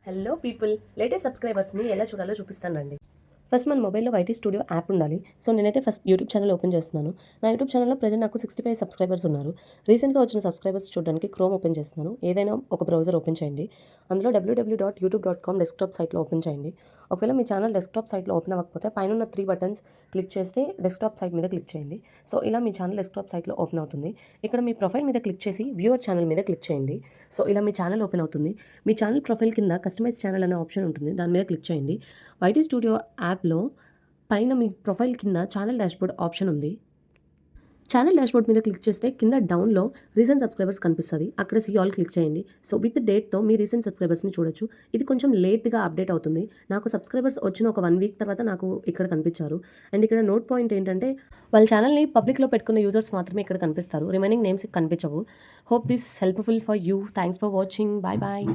Hello people, latest సబ్స్క్రైబర్స్ని ఎలా చూడాలో చూపిస్తానండి. ఫస్ట్ మన మొబైల్లో వైటీ స్టూడియో యాప్ ఉండాలి. సో నేనైతే ఫస్ట్ యూట్యూబ్ ఛానల్ ఓపెన్ చేస్తున్నాను. నా యూట్యూబ్ ఛానల్లో ప్రజెంట్ నాకు 65 సబ్స్క్రైబర్స్ ఉన్నారు. రీసెంట్గా వచ్చిన సబ్స్క్రైబర్స్ చూడడానికి క్రోమ్ ఓపెన్ చేస్తున్నాను. ఏదైనా ఒక బ్రౌజర్ ఓపెన్ చేయండి. అందులో www.youtube.com డెస్క్టాప్ సైట్లో ఓపెన్ చేయండి. ఒకవేళ మీ ఛానల్ డెస్క్టాప్ సైట్లో ఓపెన్ అవ్వకపోతే పైన 3 బటన్స్ క్లిక్ చేస్తే డెస్క్టాప్ సైట్ మీద క్లిక్ చేయండి. సో ఇలా మీ ఛానల్ డెస్క్టాప్ సైట్లో ఓపెన్ అవుతుంది. ఇక్కడ మీ ప్రొఫైల్ మీద క్లిక్ చేసి వ్యూవర్ ఛానల్ మీద క్లిక్ చేయండి. సో ఇలా మీ ఛానల్ ఓపెన్ అవుతుంది. మీ ఛానల్ ప్రొఫైల్ కింద కస్టమైజ్ ఛానల్ అనే ఆప్షన్ ఉంటుంది. దాని మీద క్లిక్ చేయండి. వైటీ స్టూడియో యాప్లో పైన మీ ప్రొఫైల్ కింద ఛానల్ డాష్బోర్డ్ ఆప్షన్ ఉంది. ఛానల్ డాష్బోర్డ్ మీద క్లిక్ చేస్తే కింద డౌన్లో రీసెంట్ సబ్స్క్రైబర్స్ కనిపిస్తుంది. అక్కడ సీ ఆల్ క్లిక్ చేయండి. సో విత్ డేట్తో మీ రీసెంట్ సబ్స్క్రైబర్స్ని చూడొచ్చు. ఇది కొంచెం లేట్గా అప్డేట్ అవుతుంది. నాకు సబ్స్క్రైబర్స్ వచ్చిన ఒక 1 వీక్ తర్వాత నాకు ఇక్కడ కనిపించారు. అండ్ ఇక్కడ నోట్ పాయింట్ ఏంటంటే వాళ్ళ ఛానల్ని పబ్లిక్లో పెట్టుకున్న యూజర్స్ మాత్రమే ఇక్కడ కనిపిస్తారు. రిమైనింగ్ నేమ్స్ కనిపించవు. Hope this helpful for you. Thanks for watching. Bye bye.